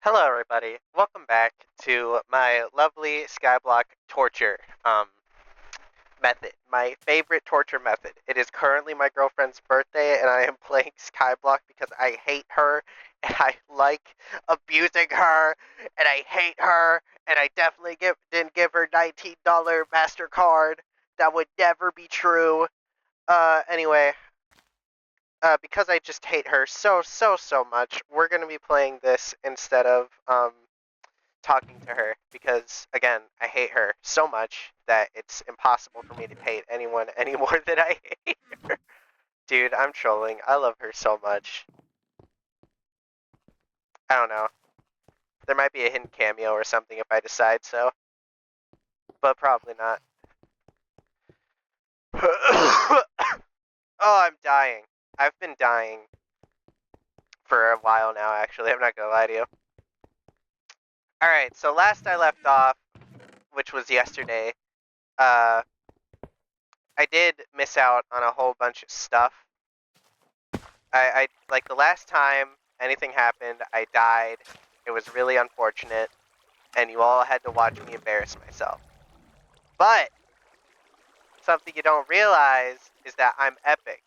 Hello, everybody. Welcome back to my lovely Skyblock torture method. My favorite torture method. It is currently my girlfriend's birthday, and I am playing Skyblock because I hate her, and I like abusing her, and I hate her, and I definitely didn't give her $19 MasterCard. That would never be true. Anyway, because I just hate her so much, we're gonna be playing this instead of talking to her because, again, I hate her so much that it's impossible for me to hate anyone any more than I hate her. Dude, I'm trolling. I love her so much. I don't know. There might be a hidden cameo or something if I decide so, but probably not. Oh, I'm dying. I've been dying for a while now, actually. I'm not gonna lie to you. Alright, so last I left off, which was yesterday, uh, I did miss out on a whole bunch of stuff. I like the last time anything happened, I died. It was really unfortunate, and you all had to watch me embarrass myself. But something you don't realize is that I'm epic.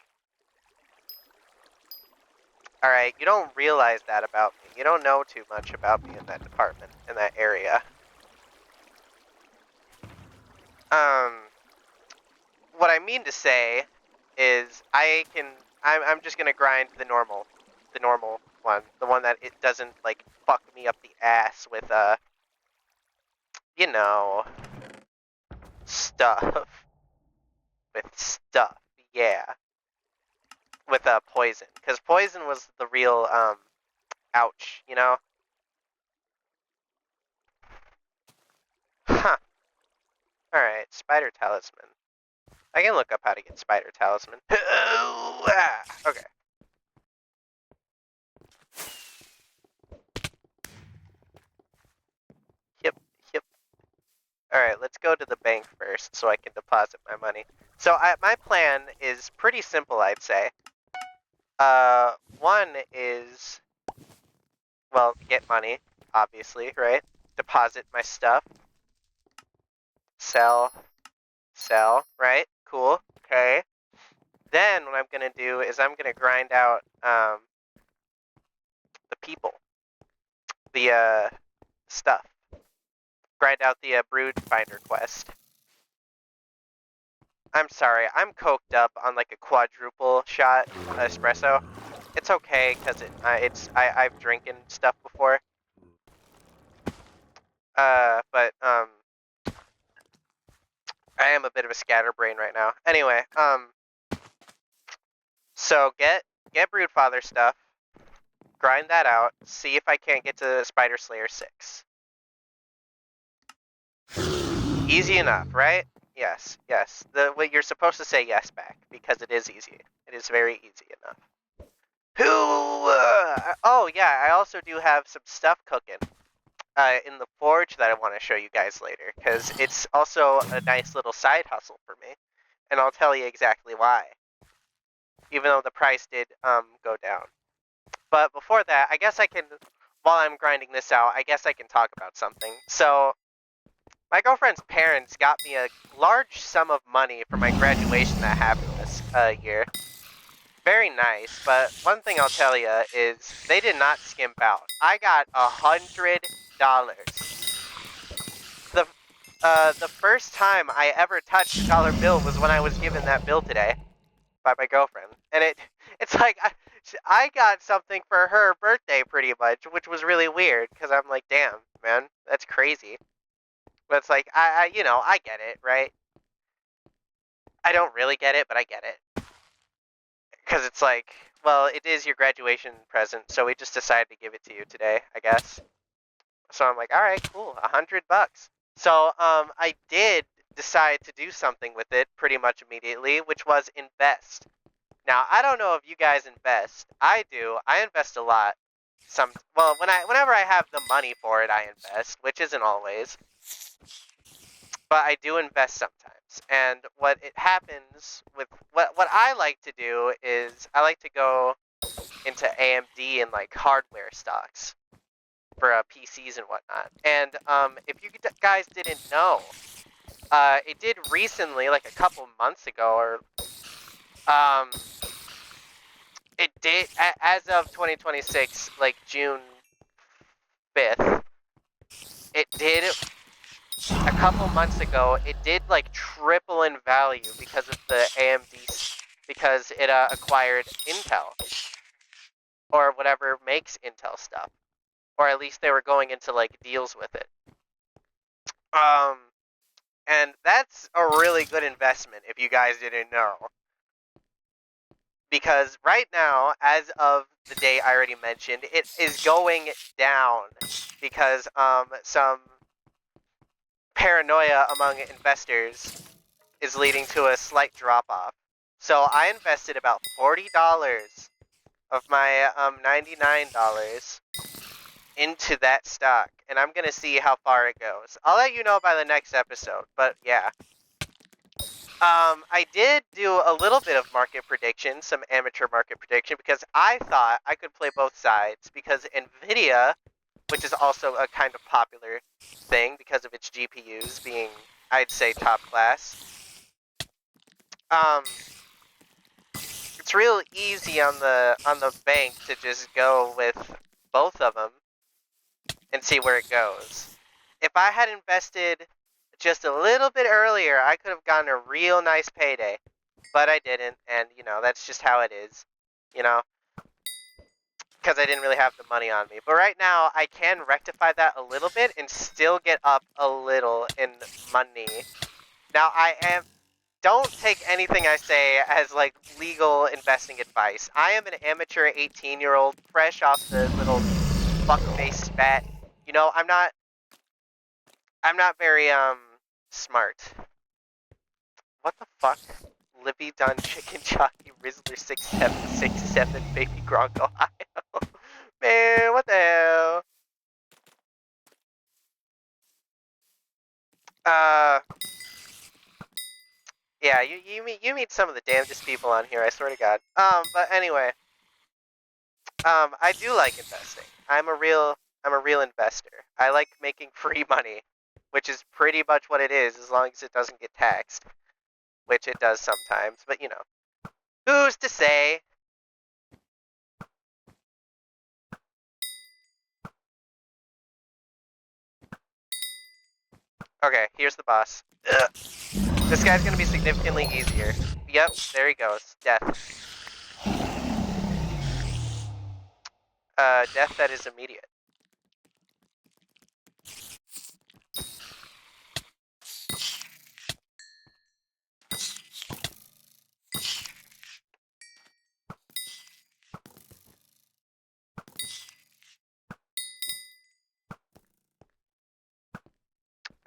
Alright, you don't realize that about me. You don't know too much about me in that department, in that area. What I mean to say is I'm just gonna grind the normal one, the one that it doesn't like fuck me up the ass with you know, stuff. With stuff, yeah. With poison, because poison was the real ouch, you know. Huh. All right, spider talisman. I can look up how to get spider talisman. Okay. Yep, yep. All right, let's go to the bank first so I can deposit my money. So my plan is pretty simple, I'd say. One is, well, get money, obviously, right? Deposit my stuff. Sell, right? Cool. Okay. Then what I'm gonna do is I'm gonna grind out the people, the stuff. Grind out the brood finder quest. I'm sorry, I'm coked up on like a quadruple shot espresso. It's okay because I've drinking stuff before. But I am a bit of a scatterbrain right now. Anyway, so get Broodfather stuff, grind that out, see if I can't get to Spider Slayer 6. Easy enough, right? Yes, yes. You're supposed to say yes back because it is easy. It is very easy enough. Oh yeah, I also do have some stuff cooking in the forge that I want to show you guys later because it's also a nice little side hustle for me, and I'll tell you exactly why. Even though the price did go down. But before that, I guess I can, while I'm grinding this out, I guess I can talk about something. So, my girlfriend's parents got me a large sum of money for my graduation that happened this year. Very nice, but one thing I'll tell you is they did not skimp out. I got $100. The first time I ever touched a dollar bill was when I was given that bill today by my girlfriend, and it's like I got something for her birthday pretty much, which was really weird because I'm like, damn, man, that's crazy. But it's like I get it, right? I don't really get it, but I get it because it's like, well, it is your graduation present, so we just decided to give it to you today, I guess. So I'm like, all right, cool, $100. So I did decide to do something with it pretty much immediately, which was invest. Now, I don't know if you guys invest. I do. I invest a lot. Whenever I have the money for it, I invest, which isn't always. But I do invest sometimes. And what it happens with what I like to do is I like to go into AMD and like hardware stocks. for PCs and whatnot. And if you guys didn't know, it did recently, like a couple months ago, or it did as of 2026, like June 5th. It did a couple months ago. It did like triple in value because of the AMD, because it acquired Intel or whatever makes Intel stuff, or at least they were going into like deals with it. And that's a really good investment if you guys didn't know. Because right now, as of the day I already mentioned, it is going down because some paranoia among investors is leading to a slight drop-off. So I invested about $40 of my $99 into that stock, and I'm gonna see how far it goes. I'll let you know by the next episode, but yeah. I did do a little bit of market prediction, some amateur market prediction, because I thought I could play both sides, because NVIDIA, which is also a kind of popular thing because of its GPUs being, I'd say, top class. It's real easy on the bank to just go with both of them and see where it goes. If I had invested just a little bit earlier, I could have gotten a real nice payday, but I didn't, and you know, that's just how it is, you know, because I didn't really have the money on me. But right now, I can rectify that a little bit and still get up a little in money. Now, don't take anything I say as like legal investing advice. I am an amateur 18-year-old, fresh off the little fuckface spat. You know, I'm not very smart. What the fuck? Libby Dunn Chicken Jockey Rizzler 6767 Baby Gronk Ohio. Man, what the hell? Yeah, you meet some of the damnedest people on here, I swear to God. But anyway, I do like investing. I'm a real investor. I like making free money, which is pretty much what it is, as long as it doesn't get taxed, which it does sometimes. But you know, who's to say? Okay, here's the boss. Ugh. This guy's gonna be significantly easier. Yep, there he goes. Death. Death that is immediate.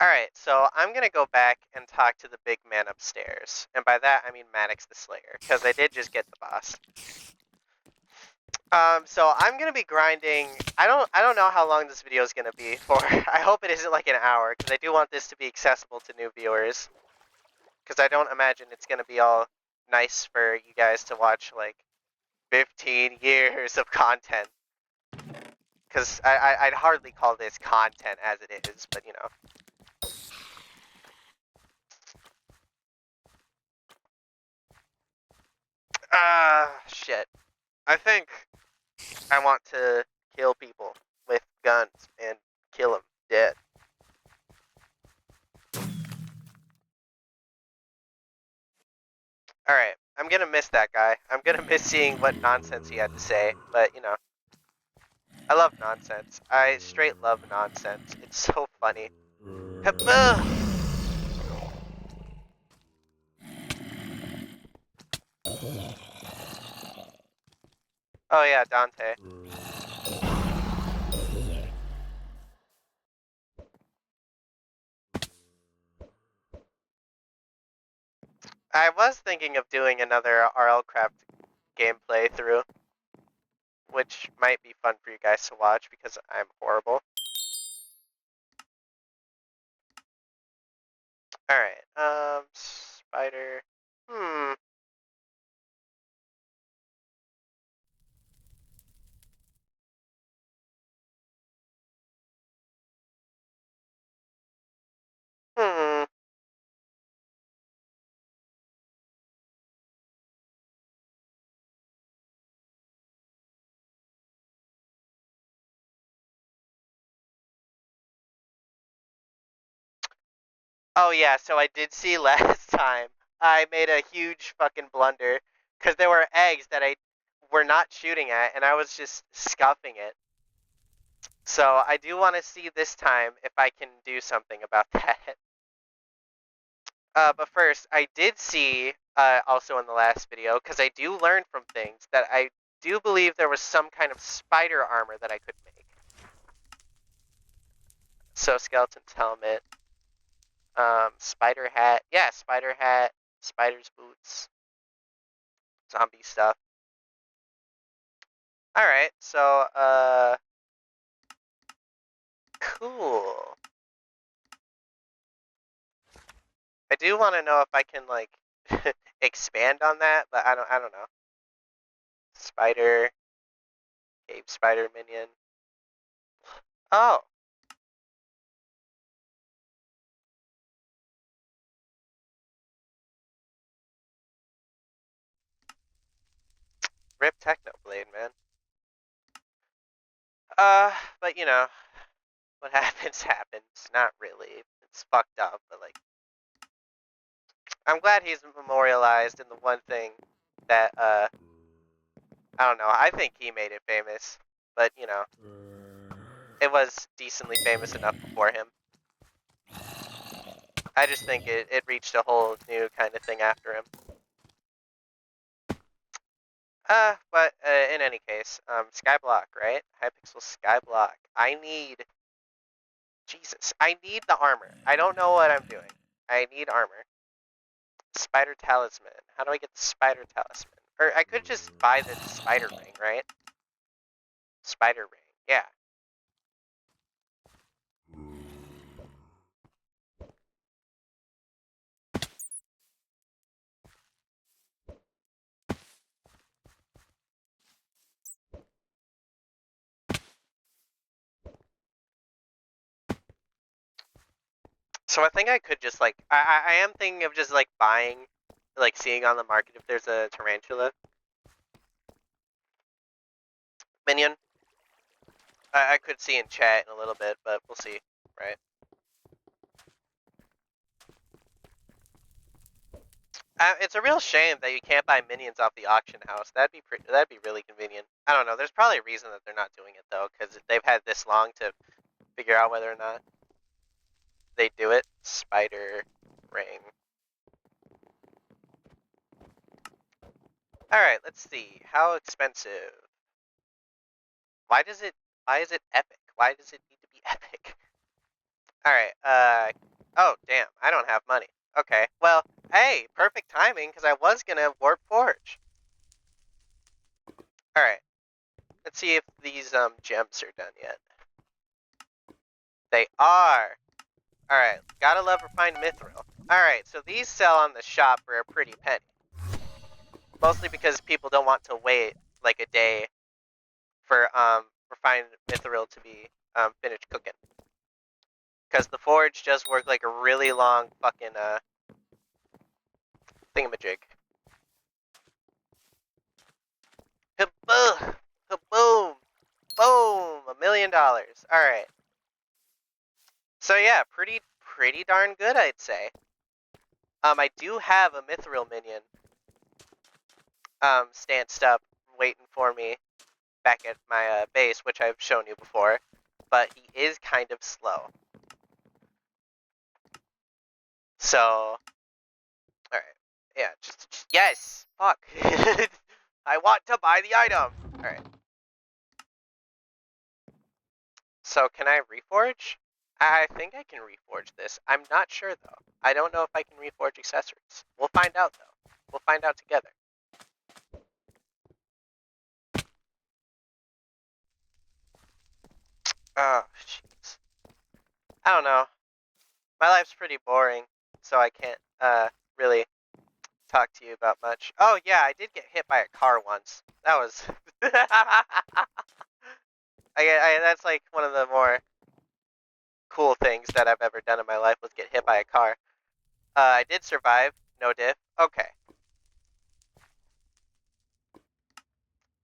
Alright, so I'm gonna go back and talk to the big man upstairs. And by that, I mean Maddox the Slayer, because I did just get the boss. So I'm gonna be grinding. I don't know how long this video is gonna be for. I hope it isn't like an hour, because I do want this to be accessible to new viewers. Because I don't imagine it's gonna be all nice for you guys to watch like 15 years of content. Because I'd hardly call this content as it is, but you know. Shit. I think I want to kill people with guns and kill them dead. Alright, I'm gonna miss that guy. I'm gonna miss seeing what nonsense he had to say, but you know. I love nonsense. I straight love nonsense. It's so funny. Oh yeah, Dante. I was thinking of doing another RLCraft gameplay through, which might be fun for you guys to watch because I'm horrible. Alright, spider. Oh yeah, so I did see last time. I made a huge fucking blunder because there were eggs that I were not shooting at, and I was just scuffing it. So I do want to see this time if I can do something about that. But first, I did see also in the last video, because I do learn from things, that I do believe there was some kind of spider armor that I could make. So skeleton's helmet, spider hat, yeah, spider hat, spider's boots, zombie stuff. All right, so cool. I do want to know if I can like expand on that, but I don't know. Spider, cave spider minion. Oh, rip Technoblade, man. But you know, what happens happens. Not really. It's fucked up, but like, I'm glad he's memorialized in the one thing that I don't know. I think he made it famous, but you know, it was decently famous enough before him. I just think it reached a whole new kind of thing after him. But in any case, Skyblock, right? Hypixel Skyblock. Jesus, I need the armor. I don't know what I'm doing. I need armor. Spider Talisman. How do I get the Spider Talisman? Or I could just buy the Spider Ring, right? Spider Ring, yeah. So I think I could just like, I am thinking of just like buying, like seeing on the market if there's a tarantula minion. I could see in chat in a little bit, but we'll see, right? It's a real shame that you can't buy minions off the auction house. That'd be really convenient. I don't know. There's probably a reason that they're not doing it though, because they've had this long to figure out whether or not they do it. Spider ring. All right, let's see. How expensive? Why is it epic? Why does it need to be epic? All right. Oh damn, I don't have money. Okay. Well, hey, perfect timing because I was gonna warp forge. All right. Let's see if these gems are done yet. They are. All right. Gotta love refined mithril. All right. So these sell on the shop for a pretty penny. Mostly because people don't want to wait like a day for refined mithril to be finished cooking. Because the forge does work like a really long fucking thingamajig. Kaboom! Kaboom! Boom! $1 million. Alright. So yeah, pretty darn good, I'd say. I do have a mithril minion stanced up waiting for me back at my base, which I've shown you before. But he is kind of slow. So alright. Yeah, just yes! Fuck. I want to buy the item! Alright. So can I reforge? I think I can reforge this. I'm not sure though. I don't know if I can reforge accessories. We'll find out though. We'll find out together. Oh, jeez. I don't know. My life's pretty boring, so I can't really talk to you about much. Oh yeah, I did get hit by a car once. That was that's like one of the more cool things that I've ever done in my life was get hit by a car. I did survive, no diff. Okay.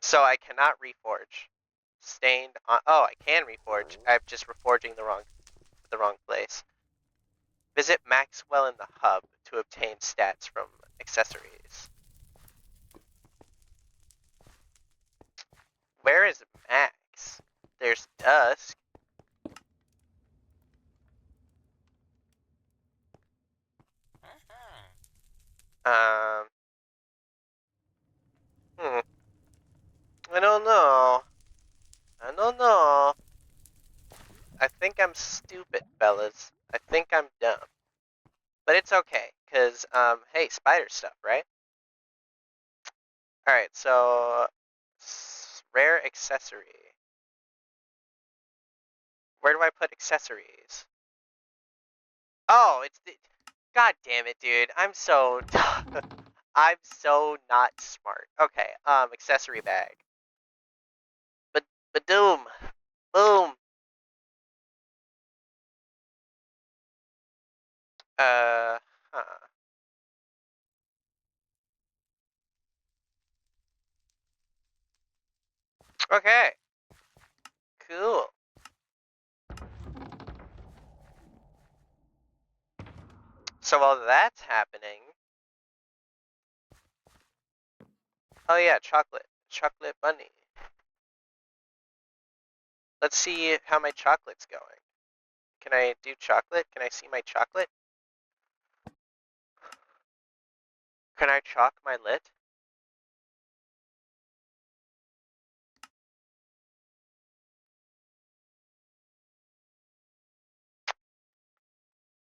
So I cannot reforge. Stained on. Oh, I can reforge. I'm just reforging the wrong place. Visit Maxwell in the hub to obtain stats from accessories. Where is Max? There's Dusk. Um, I don't know. I don't know. I think I'm stupid, fellas. I think I'm dumb. But it's okay, because, hey, spider stuff, right? Alright, so... Rare accessory. Where do I put accessories? Oh, it's the... God damn it, dude. I'm so... I'm so not smart. Okay, accessory bag. But, Badoom. Boom. Huh. Okay. Cool. So while that's happening... Oh yeah, chocolate. Chocolate bunny. Let's see how my chocolate's going. Can I do chocolate? Can I see my chocolate? Can I chalk my lit?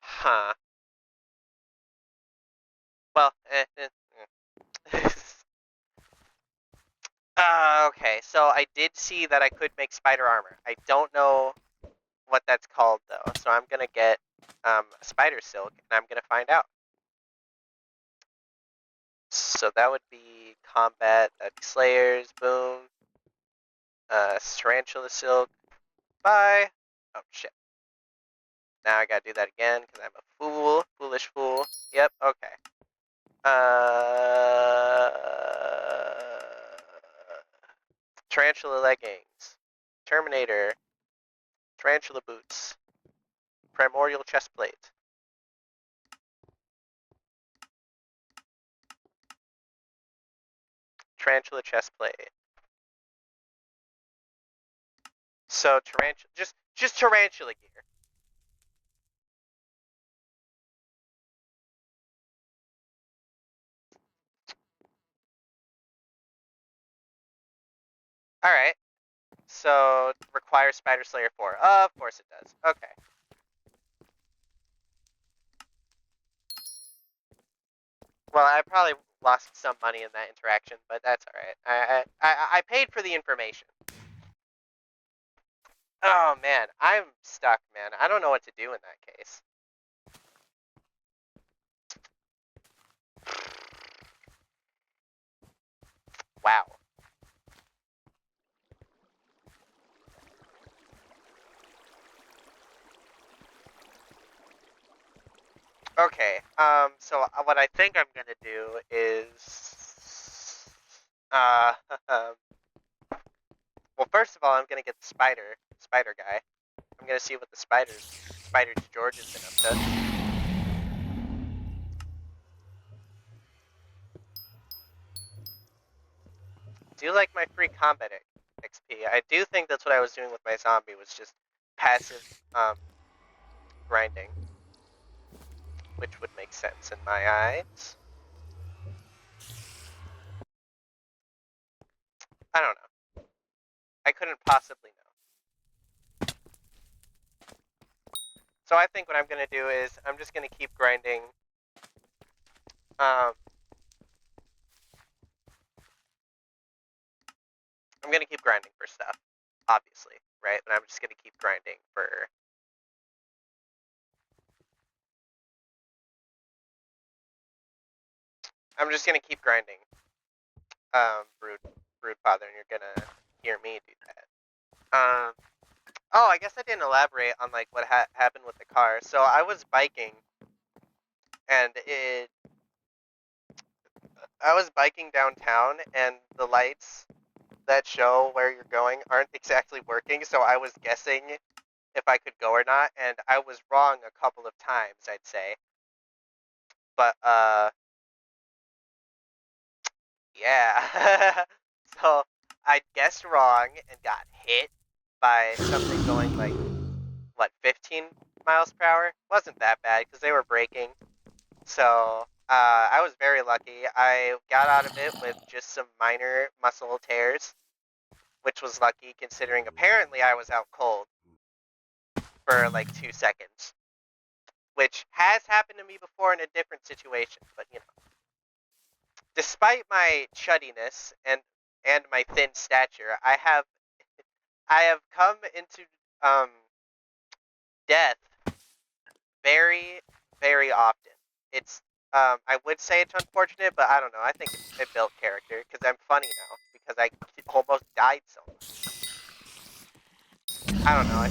Huh. Well, okay, so I did see that I could make spider armor. I don't know what that's called, though, so I'm gonna get spider silk, and I'm gonna find out. So that would be combat, slayers, boom, tarantula silk, bye. Oh, shit. Now I gotta do that again, because I'm a fool, foolish fool. Yep, okay. Tarantula leggings, Terminator, tarantula boots, primordial chestplate, tarantula chestplate. So tarantula, just tarantula gear. All right. So requires Spider Slayer 4. Of course it does. Okay. Well, I probably lost some money in that interaction, but that's all right. I paid for the information. Oh man, I'm stuck, man. I don't know what to do in that case. Wow. Okay. So what I think I'm gonna do is, well, first of all, I'm gonna get the spider guy. I'm gonna see what the Spider George has been up to. Do like my free combat XP. I do think that's what I was doing with my zombie, was just passive grinding, which would make sense in my eyes. I don't know. I couldn't possibly know. So I think what I'm gonna do is I'm just gonna keep grinding. I'm gonna keep grinding for stuff, obviously, right? And I'm just gonna keep grinding for. I'm just gonna keep grinding, brood father, and you're gonna hear me do that. Oh, I guess I didn't elaborate on like what happened with the car. So I was biking, and I was biking downtown, and the lights that show where you're going aren't exactly working. So I was guessing if I could go or not, and I was wrong a couple of times, I'd say. But yeah. So I guessed wrong and got hit by something going like, what, 15 miles per hour? Wasn't that bad because they were braking. So I was very lucky. I got out of it with just some minor muscle tears, which was lucky considering apparently I was out cold for like 2 seconds, which has happened to me before in a different situation. But despite my chuddiness and my thin stature, I have come into um death very, very often. It's I would say it's unfortunate, but I don't know. I think it built character because I'm funny now because I almost died so much. I don't know.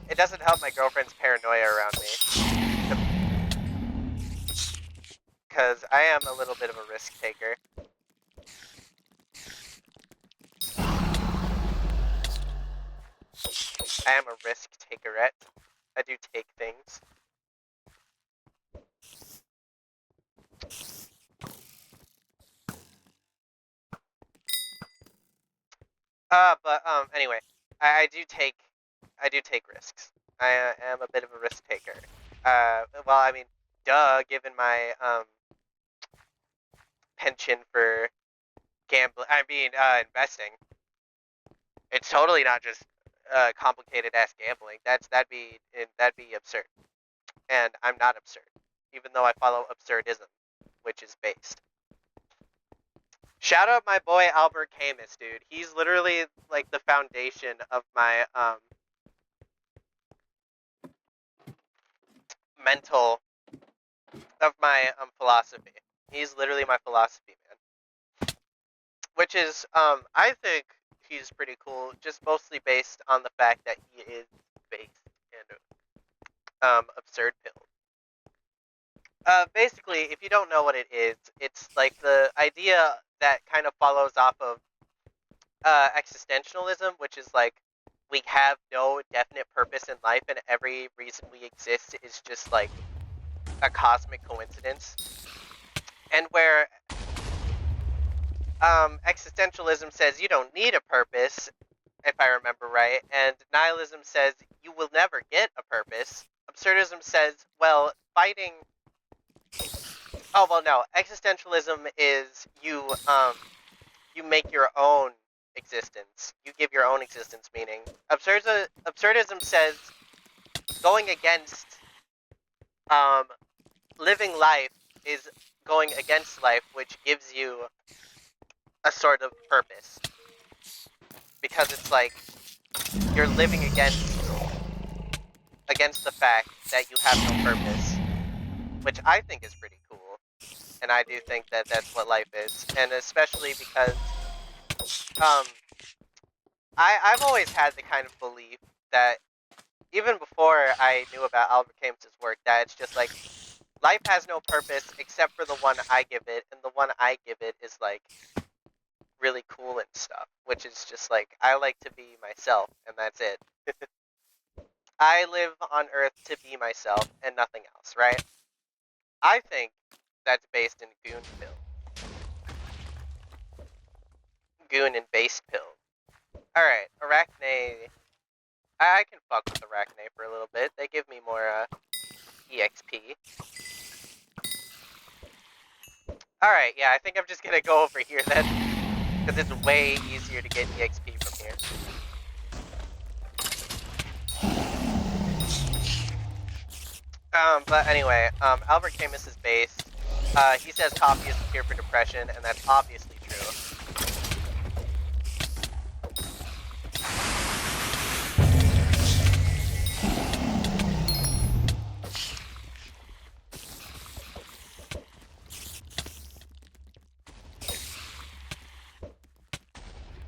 It doesn't help my girlfriend's paranoia around me because I am a little bit of a risk taker. I am a risk takerette. I do take things. But anyway, I do take risks. I am a bit of a risk taker. Well, I mean, duh, given my penchant for gambling. I mean, investing. It's totally not just complicated ass gambling. That'd be absurd, and I'm not absurd, even though I follow absurdism, which is based. Shout out my boy Albert Camus, dude. He's literally like the foundation of my mental of my philosophy. He's literally my philosophy man, which is I think he's pretty cool, just mostly based on the fact that he is based in absurd pills. Basically, if you don't know what it is, it's like the idea that kind of follows off of existentialism, which is like we have no definite purpose in life, and every reason we exist is just like a cosmic coincidence. And where existentialism says you don't need a purpose, if I remember right, and nihilism says you will never get a purpose. Absurdism says, well, fighting. Oh well, no. Existentialism is you make your own existence. You give your own existence meaning. Absurdism says going against living life is going against life, which gives you a sort of purpose. Because it's like you're living against the fact that you have no purpose, which I think is pretty cool. And I do think that that's what life is, and especially because I've always had the kind of belief that even before I knew about Albert Camus's work, that it's just like life has no purpose except for the one I give it, and the one I give it is like really cool and stuff, which is just like I like to be myself, and that's it. I live on Earth to be myself and nothing else, right? I think that's based in Goon Pill. Goon and Based Pill. Alright, Arachne. I can fuck with Arachne for a little bit. They give me more EXP. Alright, yeah, I think I'm just gonna go over here then, because it's way easier to get EXP from here. But anyway, Albert Camus is based. He says coffee is a cure for depression, and that's obviously true.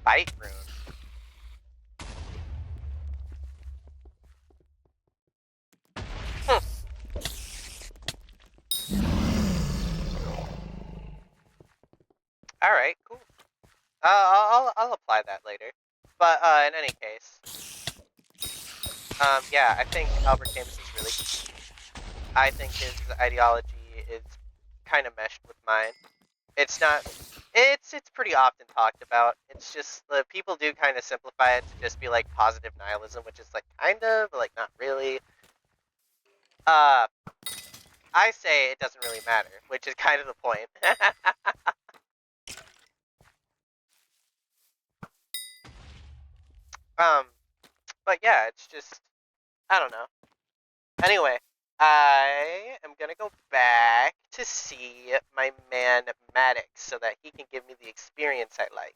Bite rune. Alright, cool. I'll apply that later. But in any case, Yeah, I think Albert Camus is really. I think his ideology is kind of meshed with mine. It's not. It's pretty often talked about. It's just the people do kind of simplify it to just be like positive nihilism, which is like kind of, but like not really. Uh, I say it doesn't really matter, which is kind of the point. um, but yeah, it's just I don't know. Anyway, I am gonna go back to see my man Maddox so that he can give me the experience I like.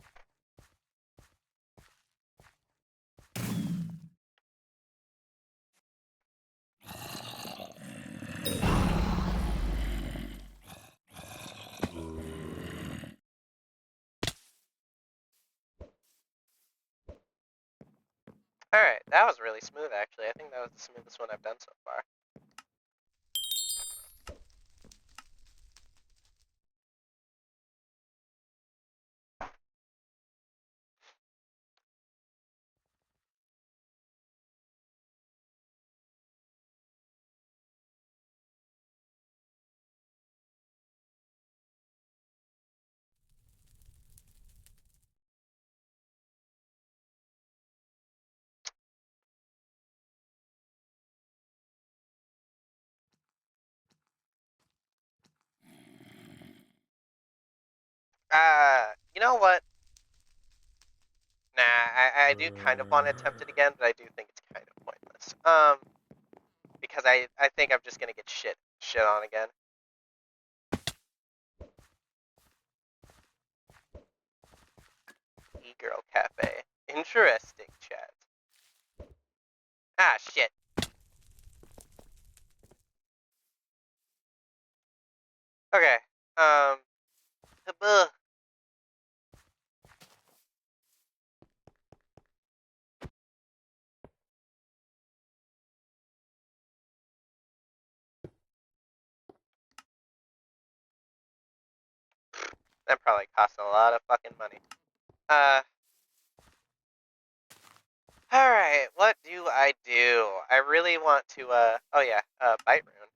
Alright, that was really smooth actually. I think that was the smoothest one I've done so far. You know what? Nah, I do kind of want to attempt it again, but I do think it's kind of pointless. Because I think I'm just gonna get shit on again. E-girl cafe. Interesting, chat. Ah, shit. Okay. Um. That probably cost a lot of fucking money. Alright, what do I do? I really want to, oh yeah, bite rune.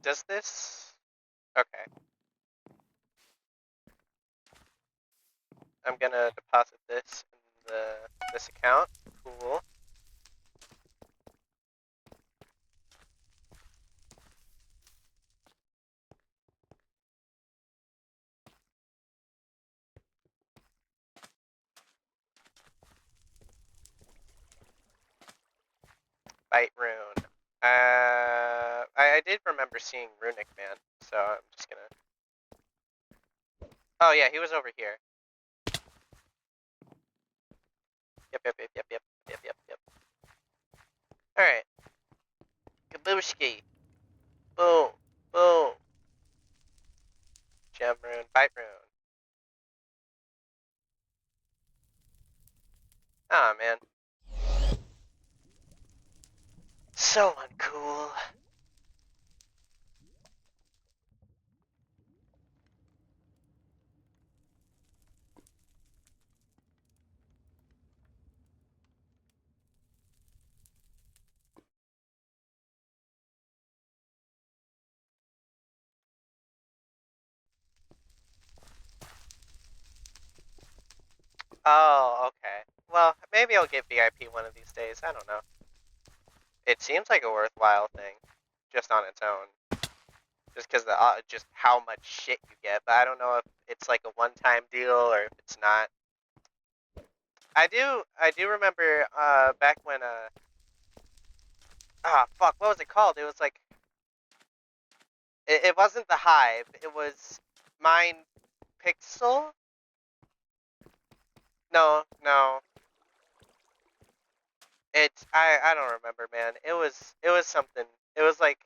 Does this? Okay. I'm gonna deposit this in this account. Cool. Bite rune. I did remember seeing Runic Man, so I'm just gonna. Oh yeah, he was over here. Yep. Alright. Kabooshki. Boom. Boom. Gem rune. Bite rune. Aw, oh, man. So uncool. Oh, okay. Well, maybe I'll get VIP one of these days. I don't know. It seems like a worthwhile thing, just on its own. Just because the just how much shit you get, but I don't know if it's like a one-time deal or if it's not. I do remember back when fuck, what was it called? It was like it wasn't the Hive. It was Mind Pixel. No. I don't remember, man. It was something. It was like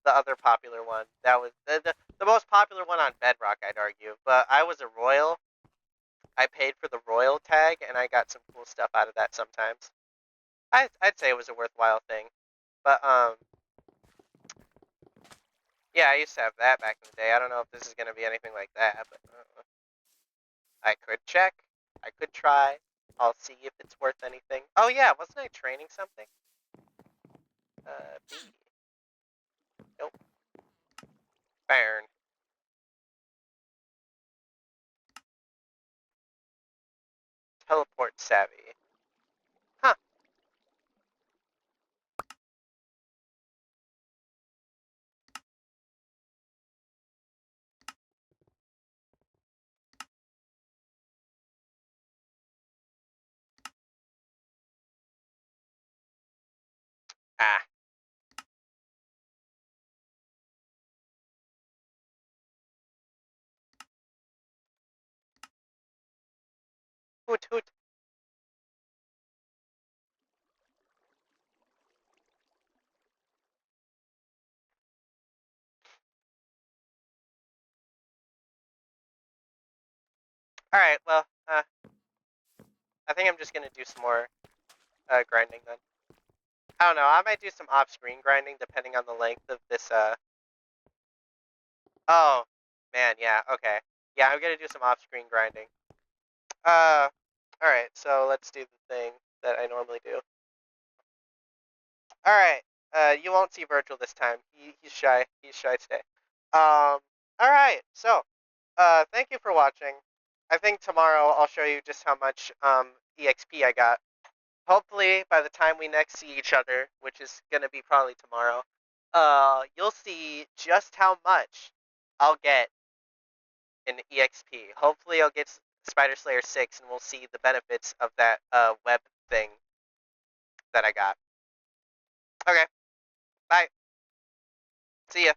the other popular one. That was the most popular one on Bedrock, I'd argue. But I was a royal. I paid for the royal tag, and I got some cool stuff out of that sometimes. I'd say it was a worthwhile thing. But yeah, I used to have that back in the day. I don't know if this is gonna be anything like that, but I could check. I could try. I'll see if it's worth anything. Oh yeah, wasn't I training something? B. Nope. Burn. Teleport savvy. Huh. Ah. Hoot hoot. Alright, well, I think I'm just gonna do some more grinding then. I don't know, I might do some off-screen grinding depending on the length of this, Oh, man, yeah, okay. Yeah, I'm gonna do some off-screen grinding. Alright, so let's do the thing that I normally do. Alright, you won't see Virgil this time. He's shy. He's shy today. Alright, so, thank you for watching. I think tomorrow I'll show you just how much, EXP I got. Hopefully, by the time we next see each other, which is gonna be probably tomorrow, you'll see just how much I'll get in EXP. Hopefully, I'll get Spider Slayer 6, and we'll see the benefits of that, web thing that I got. Okay, bye. See ya.